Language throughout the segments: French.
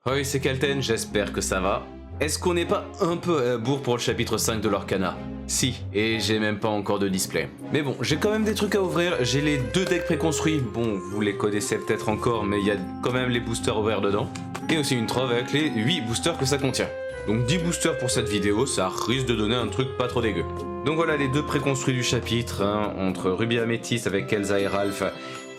Oui, c'est Kalten, j'espère que ça va. Est-ce qu'on n'est pas un peu à la bourre pour le chapitre 5 de l'Orcana? Si, et j'ai même pas encore de display. Mais bon, j'ai quand même des trucs à ouvrir, j'ai les 2 decks préconstruits, bon, vous les connaissez peut-être encore, mais il y a quand même les boosters ouverts dedans. Et aussi une trove avec les 8 boosters que ça contient. Donc 10 boosters pour cette vidéo, ça risque de donner un truc pas trop dégueu. Donc voilà les 2 préconstruits du chapitre, hein, entre Ruby Améthyste avec Elsa et Ralph,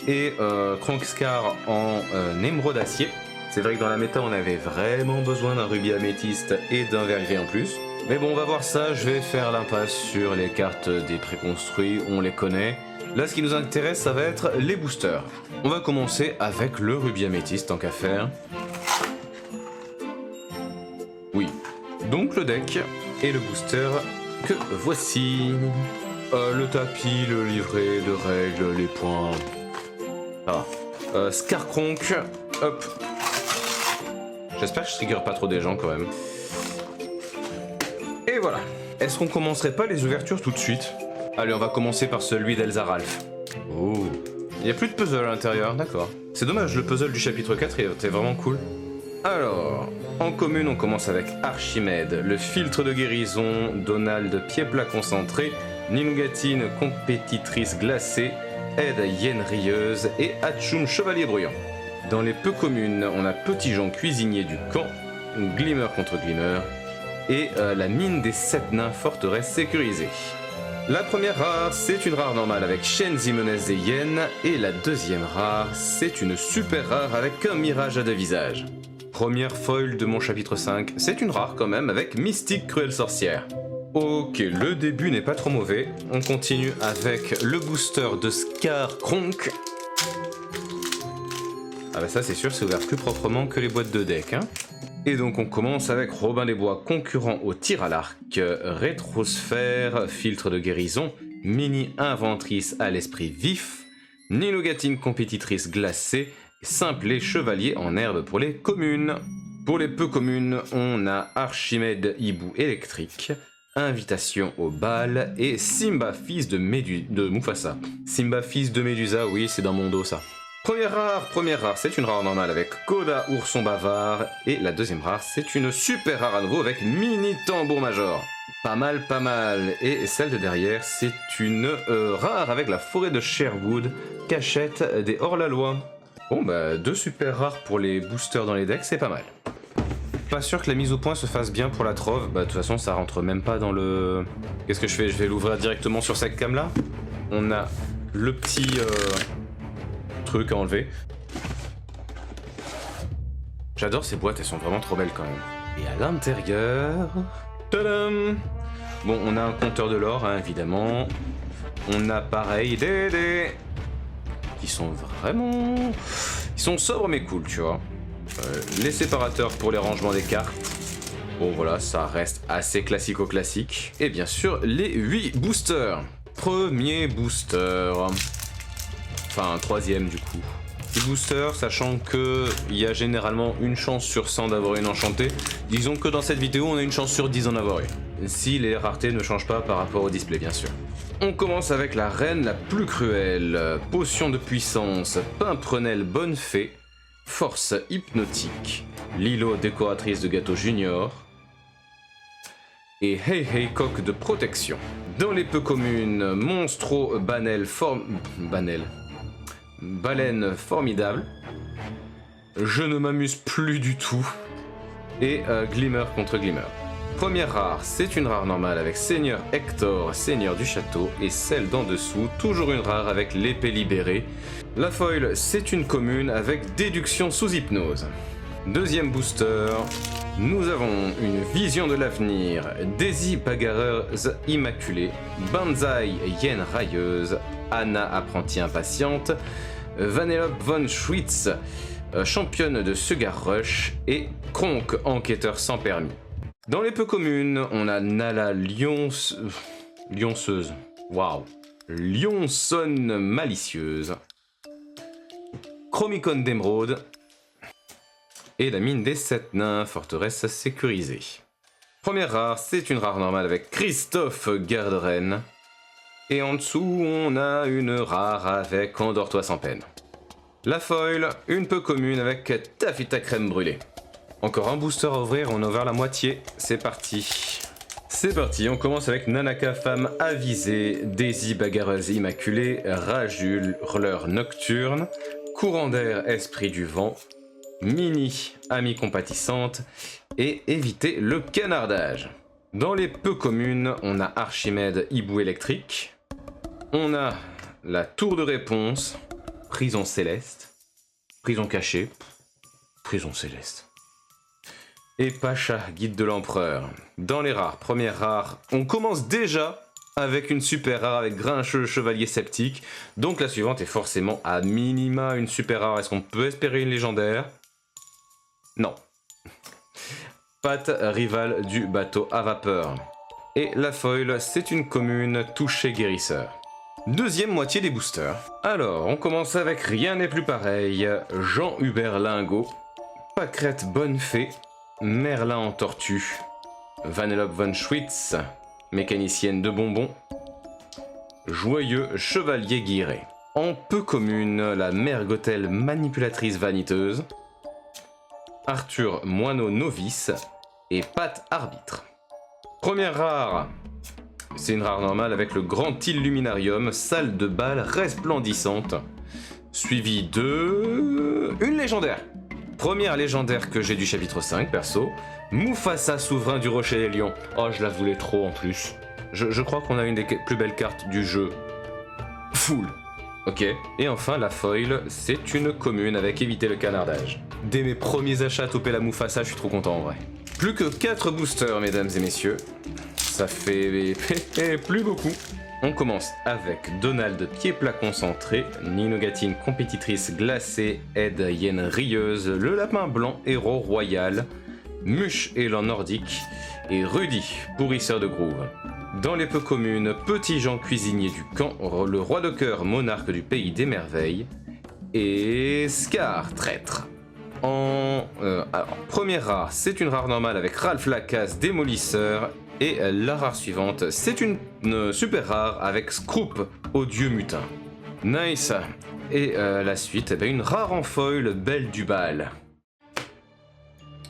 et Kronkscar en émeraude acier. C'est vrai que dans la méta, on avait vraiment besoin d'un rubis améthyste et d'un vert gris en plus. Mais bon, on va voir ça, je vais faire l'impasse sur les cartes des préconstruits, on les connaît. Là, ce qui nous intéresse, ça va être les boosters. On va commencer avec le rubis améthyste, tant qu'à faire. Oui, donc le deck et le booster que voici. Le tapis, le livret de règles, les points... Ah. Skarkronk, hop. J'espère que je trigger pas trop des gens quand même. Et voilà. Est-ce qu'on commencerait pas les ouvertures tout de suite? Allez, on va commencer par celui d'Elsa Ralph. Oh. Il n'y a plus de puzzle à l'intérieur, d'accord. C'est dommage, le puzzle du chapitre 4 était vraiment cool. Alors, en commune, on commence avec Archimède, le filtre de guérison, Donald, pied plat concentré, Ninugatine, compétitrice glacée, Ed, hyène rieuse et Hatchoum, chevalier bruyant. Dans les peu communes, on a Petit Jean, cuisinier du camp, Glimmer contre Glimmer, et la mine des 7 nains, forteresse sécurisée. La première rare, c'est une rare normale avec Shen, Zimonès et Yen, et la deuxième rare, c'est une super rare avec un mirage à 2 visages. Première foil de mon chapitre 5, c'est une rare quand même avec Mystique Cruelle Sorcière. Ok, le début n'est pas trop mauvais, on continue avec le booster de Skarkronk. Ah bah ça c'est sûr, c'est ouvert plus proprement que les boîtes de deck, hein. Et donc on commence avec Robin des Bois, concurrent au tir à l'arc, Rétrosphère, filtre de guérison, Mini inventrice à l'esprit vif, Ninugatine compétitrice glacée, Simple et chevalier en herbe pour les communes. Pour les peu communes, on a Archimède hibou électrique, Invitation au bal et Simba fils de Mufasa. Simba fils de Médusa, oui c'est dans mon dos ça. Première rare, c'est une rare normale avec Koda, ourson bavard, et la deuxième rare, c'est une super rare à nouveau avec mini tambour major. Pas mal, et celle de derrière, c'est une rare avec la forêt de Sherwood, cachette des hors-la-loi. Bon bah, 2 super rares pour les boosters dans les decks, c'est pas mal. Pas sûr que la mise au point se fasse bien pour la trove, bah de toute façon ça rentre même pas dans le... Qu'est-ce que je fais? Je vais l'ouvrir directement sur cette cam là. On a le petit... truc à enlever. J'adore ces boîtes, elles sont vraiment trop belles quand même. Et à l'intérieur... Tadam! Bon, on a un compteur de l'or, hein, évidemment. On a pareil des dés qui sont vraiment... Ils sont sobres mais cool, tu vois. Les séparateurs pour les rangements des cartes. Bon voilà, ça reste assez classico-classique. Et bien sûr, les 8 boosters. Premier booster... Enfin, un 3e du coup. Le booster, sachant que il y a généralement une chance sur 100 d'avoir une enchantée. Disons que dans cette vidéo, on a une chance sur 10 d'en avoir une. Si les raretés ne changent pas par rapport au display, bien sûr. On commence avec la reine la plus cruelle. Potion de puissance, Pimprenelle bonne fée, force hypnotique, Lilo décoratrice de gâteau junior, et Hey Hey coq de protection. Dans les peu communes, Monstro Baleine formidable. Je ne m'amuse plus du tout. Et Glimmer contre Glimmer. Première rare, c'est une rare normale avec Seigneur Hector, Seigneur du château, et celle d'en dessous, toujours une rare avec l'épée libérée. La foil, c'est une commune avec déduction sous hypnose. Deuxième booster, nous avons une vision de l'avenir, Daisy bagarreuse immaculée, Banzai hyène railleuse, Anna apprentie impatiente, Vanellope von Schwitz, championne de Sugar Rush, et Kronk, enquêteur sans permis. Dans les peu communes, on a Nala lionceuse, Lionçonne malicieuse, Chromicon d'émeraude, et la mine des 7 nains, forteresse sécurisée. Première rare, c'est une rare normale avec Christophe Garderen. Et en dessous, on a une rare avec Endors-toi sans peine. La foil, une peu commune avec Taffeta crème brûlée. Encore un booster à ouvrir, on a ouvert la moitié, c'est parti. C'est parti, on commence avec Nanaka, femme avisée, Daisy, bagarreuse immaculée, Rajul, hurleur nocturne, Courant d'air, esprit du vent, Mini, amie compatissante, et éviter le canardage. Dans les peu communes, on a Archimède, hibou électrique, on a la tour de réponse, prison céleste, prison cachée, prison céleste. Et Pacha, guide de l'empereur. Dans les rares, première rare, on commence déjà avec une super rare avec Grincheux, chevalier sceptique. Donc la suivante est forcément à minima une super rare. Est-ce qu'on peut espérer une légendaire? Non. Pat, rival du bateau à vapeur. Et la foil, c'est une commune touché guérisseur. Deuxième moitié des boosters. Alors, on commence avec rien n'est plus pareil. Jean-Hubert Lingot, Pâquerette bonne fée, Merlin en tortue, Vanellope von Schwitz, mécanicienne de bonbons, Joyeux chevalier guiré. En peu commune, la Mergotelle manipulatrice vaniteuse, Arthur moineau novice et Pat arbitre. Première rare, c'est une rare normale avec le grand illuminarium, salle de bal resplendissante, suivi de une légendaire. Première légendaire que j'ai du chapitre 5, perso. Mufasa, souverain du Rocher des Lions. Oh, je la voulais trop en plus. Je crois qu'on a une des plus belles cartes du jeu. Full. Ok. Et enfin, la foil, c'est une commune avec éviter le canardage. Dès mes premiers achats, toper la Mufasa, je suis trop content en vrai. Plus que 4 boosters, mesdames et messieurs. Ça fait plus beaucoup. On commence avec Donald, pied plat concentré, Ninogatine, compétitrice glacée, Ed, hyène rieuse, le lapin blanc, héros royal, Muche, élan nordique, et Rudy, pourrisseur de groove. Dans les peu communes, Petit Jean, cuisinier du camp, le roi de cœur, monarque du pays des merveilles, et Scar, traître. Alors, première rare, c'est une rare normale avec Ralph Lacasse, démolisseur. Et la rare suivante, c'est une super rare avec Scroop, odieux mutin. Nice. Et la suite, une rare en foil, belle du bal.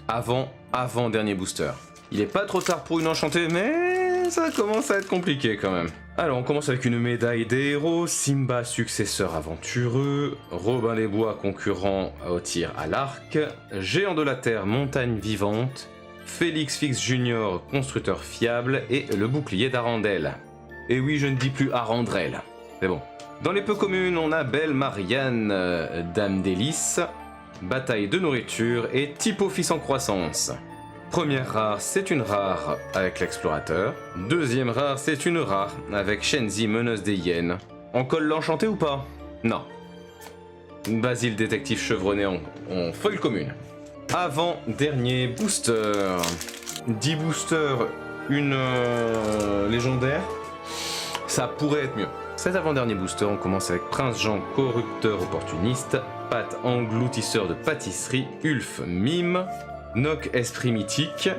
Avant dernier booster. Il est pas trop tard pour une enchantée, mais ça commence à être compliqué quand même. Alors on commence avec une médaille des héros, Simba successeur aventureux, Robin des Bois concurrent au tir à l'arc, Géant de la Terre montagne vivante, Félix Fix Junior, constructeur fiable, et le bouclier d'Arandel. Et oui, je ne dis plus Arandrel. C'est bon. Dans les peu communes, on a Belle Marianne, Dame d'Hélice, Bataille de nourriture et Typo Fils en croissance. Première rare, c'est une rare avec l'explorateur. Deuxième rare, c'est une rare avec Shenzi, meneuse des hyènes. En colle l'enchanté ou pas? Non. Basile, détective chevronné en foil commune. Avant-dernier booster. 10 boosters, une légendaire. Ça pourrait être mieux. Cet avant-dernier booster, on commence avec Prince Jean, corrupteur opportuniste, Pat, engloutisseur de pâtisserie, Ulf, mime, Noc, esprit mythique,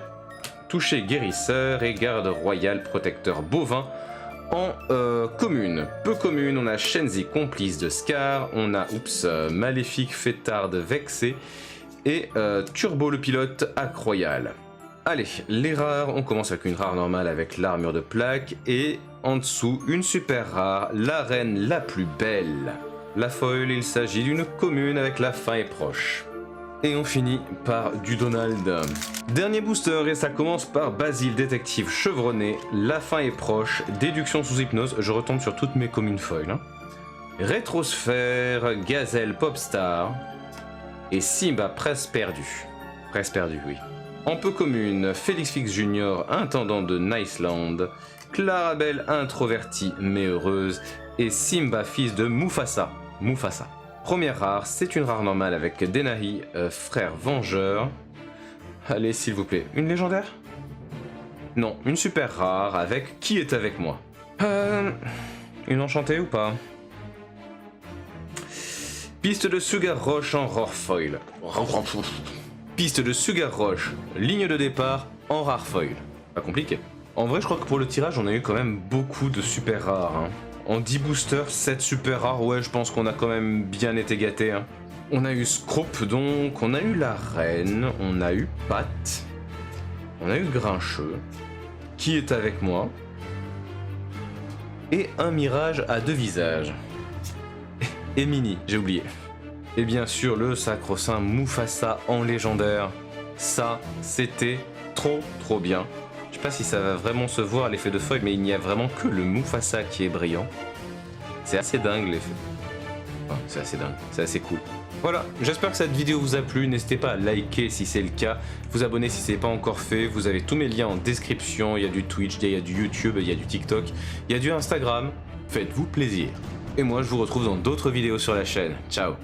Touché, guérisseur et Garde royale, protecteur bovin. En commune, peu commune, on a Shenzi, complice de Scar, on a Maléfique, fêtarde, vexé, et Turbo le pilote, Hack Royal. Allez, les rares, on commence avec une rare normale avec l'armure de plaque, et en dessous, une super rare, la reine la plus belle. La foil, il s'agit d'une commune avec la fin est proche. Et on finit par du Donald. Dernier booster, et ça commence par Basile, détective chevronné, la fin est proche, déduction sous hypnose, je retombe sur toutes mes communes foils. Hein. Rétrosphère, Gazelle, Popstar, et Simba, presse perdue. Presse perdue, oui. En peu commune, Félix Fix Junior, intendant de Niceland, Clarabelle, introvertie mais heureuse, et Simba, fils de Mufasa. Mufasa. Première rare, c'est une rare normale avec Denahi, frère vengeur. Allez, s'il vous plaît, une légendaire? Non, une super rare avec Qui est avec moi? Une enchantée ou pas? Piste de Sugar Roche en rare foil. Piste de Sugar Roche, ligne de départ en rare foil. Pas compliqué. En vrai, je crois que pour le tirage, on a eu quand même beaucoup de super rares. Hein. En 10 boosters, 7 super rares, ouais, je pense qu'on a quand même bien été gâtés. Hein. On a eu Scrope donc, on a eu la reine, on a eu Pat, on a eu Grincheux, qui est avec moi, et un mirage à 2 visages. Et Mini, j'ai oublié. Et bien sûr le sacro-saint Mufasa en légendaire. Ça, c'était trop bien. Je sais pas si ça va vraiment se voir l'effet de feuille, mais il n'y a vraiment que le Mufasa qui est brillant. C'est assez dingue l'effet. Enfin, c'est assez dingue, c'est assez cool. Voilà, j'espère que cette vidéo vous a plu, n'hésitez pas à liker si c'est le cas, vous abonner si ce n'est pas encore fait, vous avez tous mes liens en description, il y a du Twitch, il y a du YouTube, il y a du TikTok, il y a du Instagram, faites-vous plaisir. Et moi je vous retrouve dans d'autres vidéos sur la chaîne, ciao.